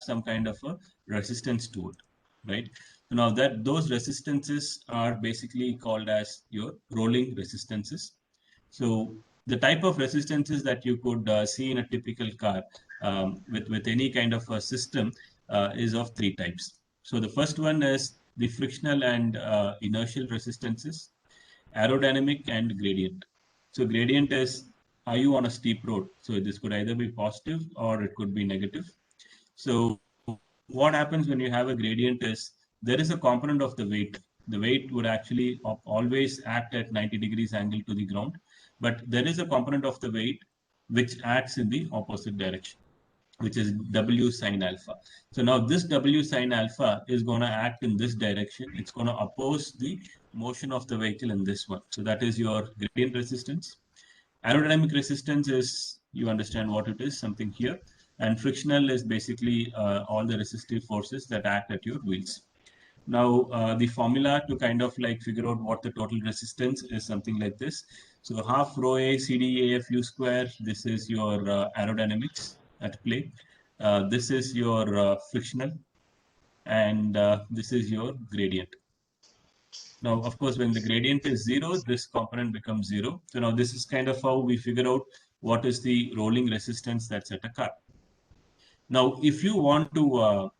some kind of a resistance to it, right? So now that those resistances are basically called as your rolling resistances. So the type of resistances that you could see in a typical car with any kind of a system is of three types. So the first one is the frictional and inertial resistances, aerodynamic and gradient. So gradient is, are you on a steep road? So this could either be positive or it could be negative. So what happens when you have a gradient is there is a component of the weight. The weight would actually always act at 90 degrees angle to the ground, but there is a component of the weight which acts in the opposite direction, which is W sine alpha. So now this W sine alpha is going to act in this direction. It's going to oppose the motion of the vehicle in this one. So that is your gradient resistance. Aerodynamic resistance is, you understand what it is, something here. And frictional is basically all the resistive forces that act at your wheels. Now, the formula to kind of like figure out what the total resistance is something like this. So half rho A CD AF U square, this is your aerodynamics at play. This is your frictional, and this is your gradient. Now, of course, when the gradient is zero, this component becomes zero. So now this is kind of how we figure out what is the rolling resistance that's at a car. Now, if you want to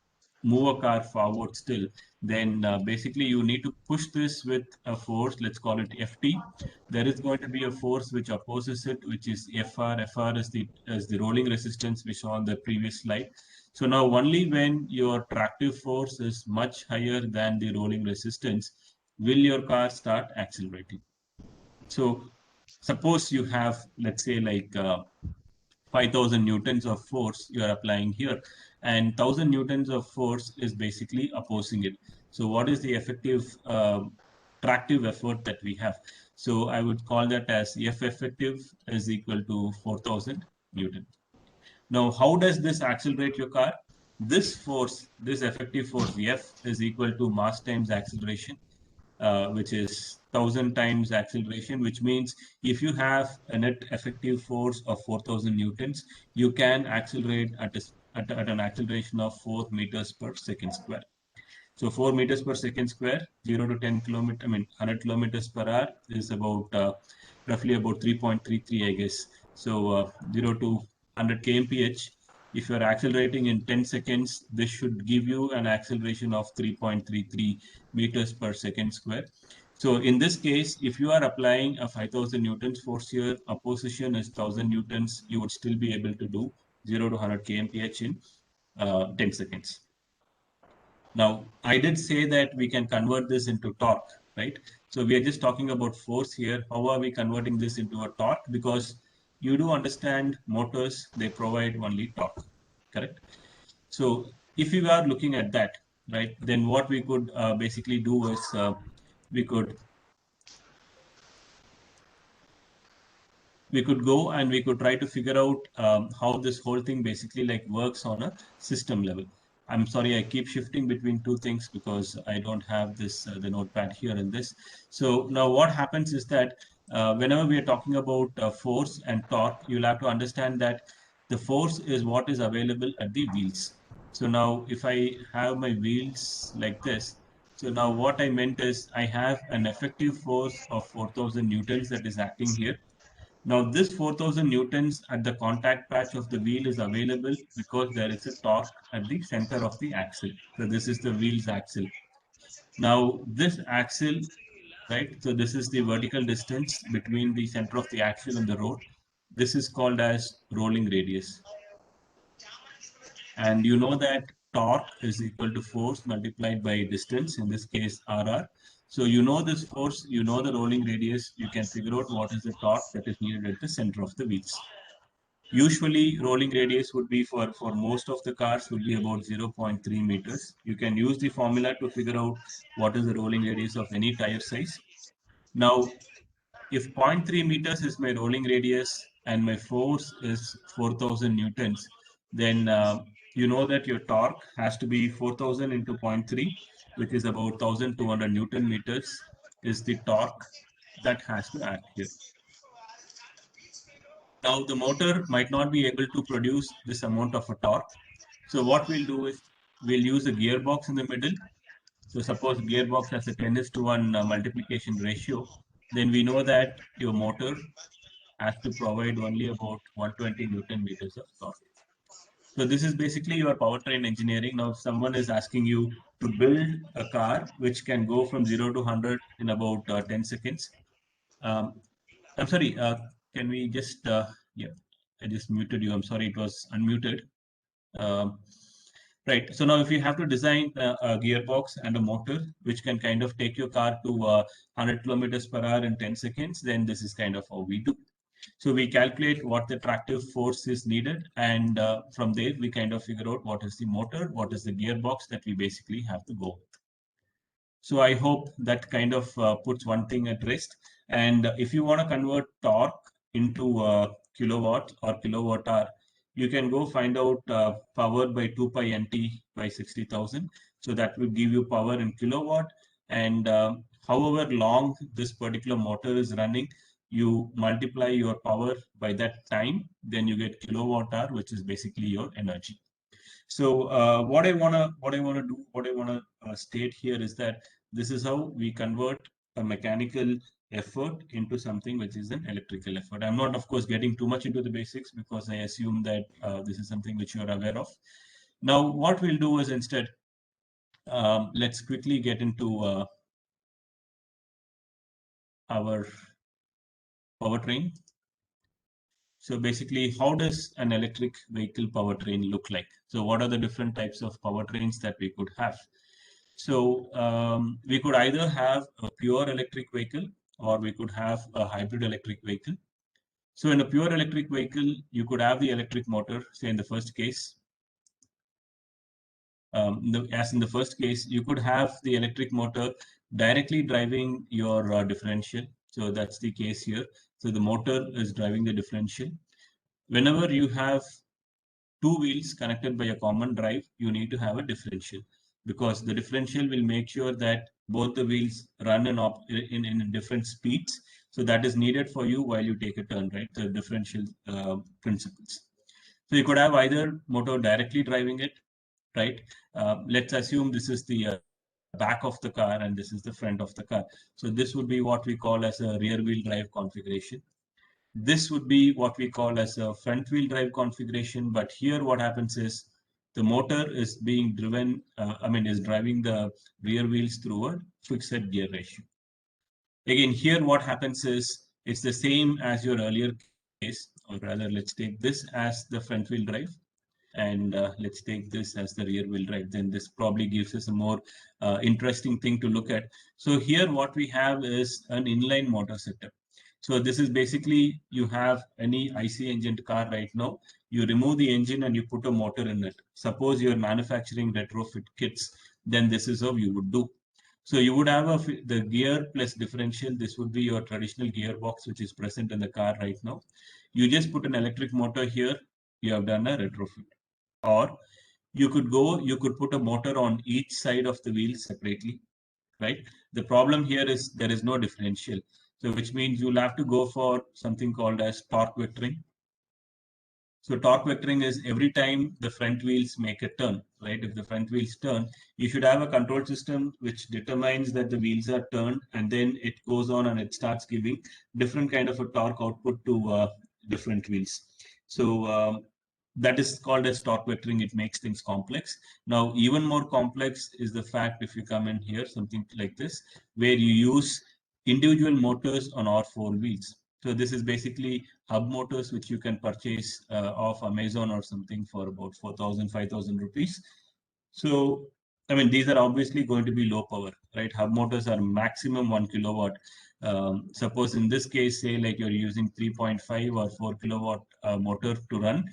move a car forward still, then basically you need to push this with a force, let's call it Ft. There is going to be a force which opposes it, which is Fr. Fr is the rolling resistance we saw on the previous slide. So now only when your tractive force is much higher than the rolling resistance will your car start accelerating. So suppose you have, let's say, like 5,000 newtons of force you are applying here, and 1,000 newtons of force is basically opposing it. So what is the effective tractive effort that we have? So I would call that as F effective is equal to 4,000 Newton. Now, how does this accelerate your car? This force, this effective force F is equal to mass times acceleration, which is 1,000 times acceleration, which means if you have a net effective force of 4,000 newtons, you can accelerate at an acceleration of 4 meters per second square. So 4 meters per second square, 0 to 10 kilometer, I mean 100 kilometers per hour is about roughly about 3.33, I guess. So 0 to 100 kmph. If you are accelerating in 10 seconds, this should give you an acceleration of 3.33 meters per second square. So in this case, if you are applying a 5,000 newtons force here, opposition is 1,000 newtons, you would still be able to do 0 to 100 kmph in 10 seconds. Now, I did say that we can convert this into torque, right? So we are just talking about force here. How are we converting this into a torque? Because you do understand motors, they provide only torque, correct? So if you are looking at that, right, then what we could basically do is we could go and we could try to figure out how this whole thing basically like works on a system level. I'm sorry, I keep shifting between two things because I don't have this the notepad here in this. So now what happens is that whenever we are talking about force and torque, you'll have to understand that the force is what is available at the wheels. So now if I have my wheels like this, so now what I meant is I have an effective force of 4,000 newtons that is acting here. Now, this 4,000 newtons at the contact patch of the wheel is available because there is a torque at the center of the axle. So this is the wheel's axle. Now, this axle, right? So this is the vertical distance between the center of the axle and the road. This is called as rolling radius. And you know that torque is equal to force multiplied by distance, in this case RR. So you know this force, you know the rolling radius, you can figure out what is the torque that is needed at the center of the wheels. Usually rolling radius would be for most of the cars would be about 0.3 meters. You can use the formula to figure out what is the rolling radius of any tire size. Now, if 0.3 meters is my rolling radius and my force is 4,000 newtons, then you know that your torque has to be 4,000 into 0.3, which is about 1,200 Newton meters is the torque that has to act here. Now, the motor might not be able to produce this amount of a torque. So what we'll do is we'll use a gearbox in the middle. So suppose gearbox has a 10:1 multiplication ratio, then we know that your motor has to provide only about 120 Newton meters of torque. So this is basically your powertrain engineering. Now, if someone is asking you to build a car which can go from 0 to 100 in about 10 seconds. I'm sorry, can we just, yeah, I just muted you. I'm sorry, it was unmuted. Um, right. So now if you have to design a gearbox and a motor, which can kind of take your car to 100 kilometers per hour in 10 seconds, then this is kind of how we do. So we calculate what the tractive force is needed, and from there we kind of figure out what is the motor, what is the gearbox that we basically have to go with. So I hope that kind of puts one thing at rest. And if you want to convert torque into kilowatt or kilowatt hour, you can go find out power by 2 pi nt by 60,000. So that will give you power in kilowatt. And however long this particular motor is running, you multiply your power by that time, then you get kilowatt hour, which is basically your energy. So what I wanna state here is that this is how we convert a mechanical effort into something which is an electrical effort. I'm not, of course, getting too much into the basics because I assume that this is something which you are aware of. Now, what we'll do is instead, let's quickly get into our powertrain. So basically, how does an electric vehicle powertrain look like? So what are the different types of powertrains that we could have? So we could either have a pure electric vehicle or we could have a hybrid electric vehicle. So in a pure electric vehicle, you could have the electric motor, say in the first case. As in the first case, you could have the electric motor directly driving your differential. So that's the case here. So the motor is driving the differential. Whenever you have two wheels connected by a common drive, you need to have a differential because the differential will make sure that both the wheels run in different speeds. So that is needed for you while you take a turn, right? The differential principles. So you could have either motor directly driving it, right? Let's assume this is the back of the car and this is the front of the car. So this would be what we call as a rear wheel drive configuration. This would be what we call as a front wheel drive configuration. But here what happens is the motor is being driven, is driving the rear wheels through a fixed gear ratio. Again, here what happens is it's the same as your earlier case, or rather let's take this as the front wheel drive and let's take this as the rear wheel drive. Then this probably gives us a more interesting thing to look at. So here what we have is an inline motor setup. So this is basically you have any IC engined car right now. You remove the engine and you put a motor in it. Suppose you're manufacturing retrofit kits, then this is how you would do. So you would have the gear plus differential. This would be your traditional gearbox, which is present in the car right now. You just put an electric motor here. You have done a retrofit. Or you could put a motor on each side of the wheel separately, right? The problem here is there is no differential. So which means you'll have to go for something called as torque vectoring. So torque vectoring is every time the front wheels make a turn, right? If the front wheels turn, you should have a control system which determines that the wheels are turned, and then it goes on and it starts giving different kind of a torque output to different wheels. So that is called as torque vectoring. It makes things complex. Now, even more complex is the fact if you come in here, something like this, where you use individual motors on all four wheels. So this is basically hub motors, which you can purchase off Amazon or something for about 4,000, 5,000 rupees. So, I mean, these are obviously going to be low power, right? Hub motors are maximum 1 kilowatt. Suppose in this case, say like you're using 3.5 or 4 kilowatt motor to run,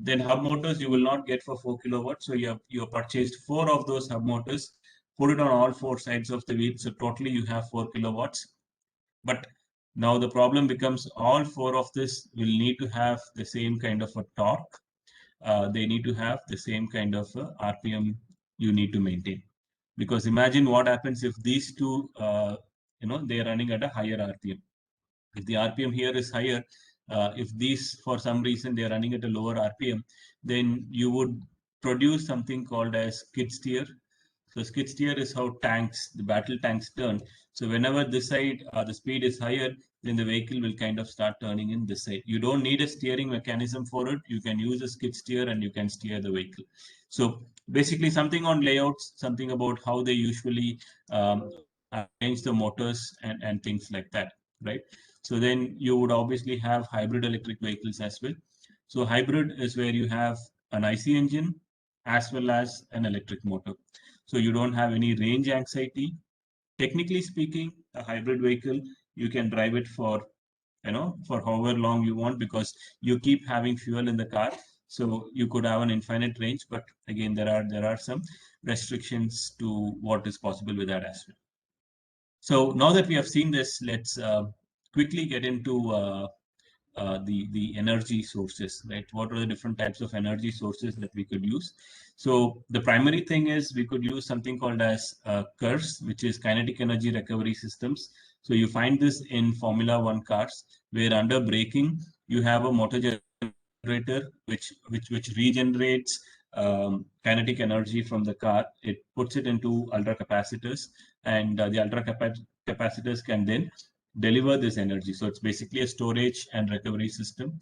then hub motors you will not get for 4 kilowatts. So you have purchased 4 of those hub motors, put it on all 4 sides of the wheel. So totally you have 4 kilowatts. But now the problem becomes all 4 of this will need to have the same kind of a torque. They need to have the same kind of RPM you need to maintain. Because imagine what happens if these two, they are running at a higher RPM. If the RPM here is higher, if these for some reason they are running at a lower RPM, then you would produce something called as skid steer. So skid steer is how the battle tanks turn. So whenever this side, the speed is higher, then the vehicle will kind of start turning in this side. You don't need a steering mechanism for it. You can use a skid steer and you can steer the vehicle. So basically something on layouts, something about how they usually arrange the motors and things like that, right? So then you would obviously have hybrid electric vehicles as well. So hybrid is where you have an IC engine as well as an electric motor. So you don't have any range anxiety. Technically speaking, a hybrid vehicle, you can drive it for, for however long you want, because you keep having fuel in the car. So you could have an infinite range, but again, there are some restrictions to what is possible with that as well. So now that we have seen this, let's quickly get into the energy sources, right? What are the different types of energy sources that we could use? So the primary thing is we could use something called as KERS, which is kinetic energy recovery systems. So you find this in Formula One cars, where under braking you have a motor generator which regenerates kinetic energy from the car. It puts it into ultra capacitors, and the ultra capacitors can then deliver this energy. So it's basically a storage and recovery system.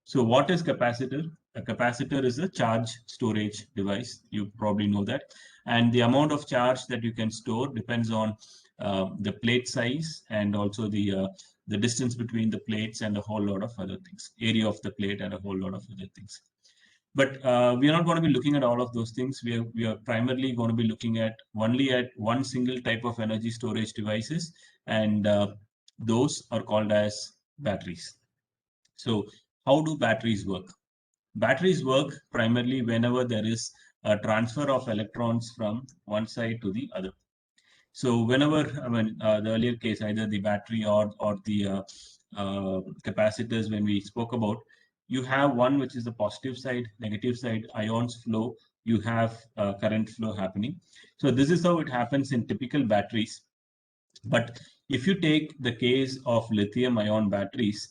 So what is capacitor? A capacitor is a charge storage device. You probably know that. And the amount of charge that you can store depends on the plate size, and also the distance between the plates, and a whole lot of other things, area of the plate, and a whole lot of other things. But we are not going to be looking at all of those things. We are primarily going to be looking at only at one single type of energy storage devices, and those are called as batteries. So how do batteries work? Batteries work primarily whenever there is a transfer of electrons from one side to the other. So whenever, the earlier case, either the battery or the capacitors, when we spoke about, you have one which is the positive side, negative side, ions flow, you have current flow happening. So this is how it happens in typical batteries. But if you take the case of lithium ion batteries,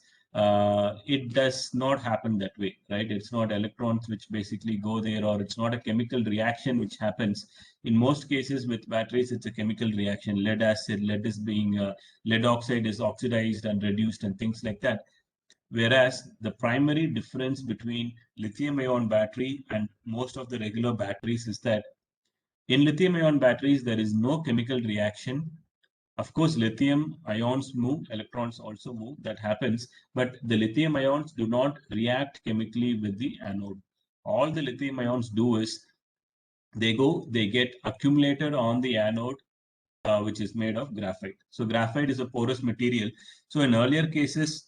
it does not happen that way, right? It's not electrons which basically go there, or it's not a chemical reaction which happens. In most cases with batteries, it's a chemical reaction. Lead acid, lead oxide is oxidized and reduced and things like that. Whereas the primary difference between lithium ion battery and most of the regular batteries is that in lithium ion batteries, there is no chemical reaction. Of course, lithium ions move, electrons also move, that happens, but the lithium ions do not react chemically with the anode. All the lithium ions do is they get accumulated on the anode, which is made of graphite. So graphite is a porous material. So in earlier cases,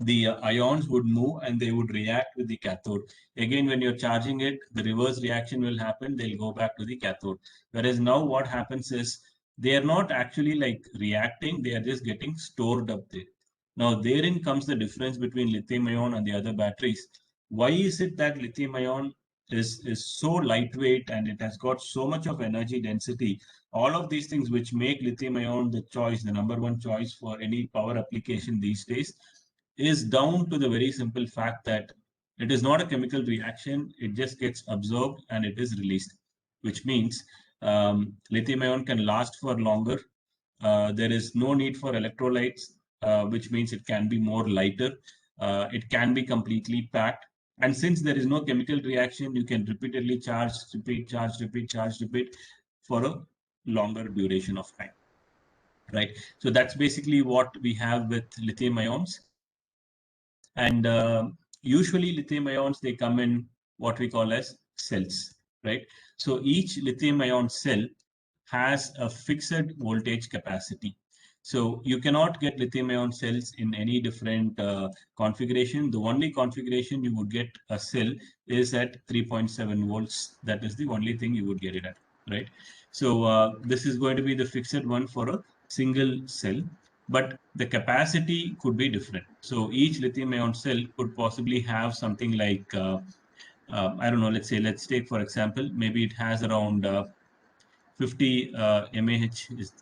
the ions would move and they would react with the cathode. Again, when you're charging it, the reverse reaction will happen. They'll go back to the cathode. Whereas now what happens is they are not actually like reacting. They are just getting stored up there. Now, therein comes the difference between lithium ion and the other batteries. Why is it that lithium ion is so lightweight and it has got so much of energy density? All of these things which make lithium ion the choice, the number one choice for any power application these days, is down to the very simple fact that it is not a chemical reaction. It just gets absorbed and it is released, which means lithium ion can last for longer. There is no need for electrolytes, which means it can be more lighter. It can be completely packed. And since there is no chemical reaction, you can repeatedly charge, repeat, charge, repeat, charge, repeat for a longer duration of time, right? So that's basically what we have with lithium ions. And usually lithium ions, they come in what we call as cells, right? So each lithium ion cell has a fixed voltage capacity. So you cannot get lithium ion cells in any different configuration. The only configuration you would get a cell is at 3.7 volts. That is the only thing you would get it at, right? So this is going to be the fixed one for a single cell, but the capacity could be different. So each lithium ion cell could possibly have something like, I don't know, let's take, for example, maybe it has around 50 mAh is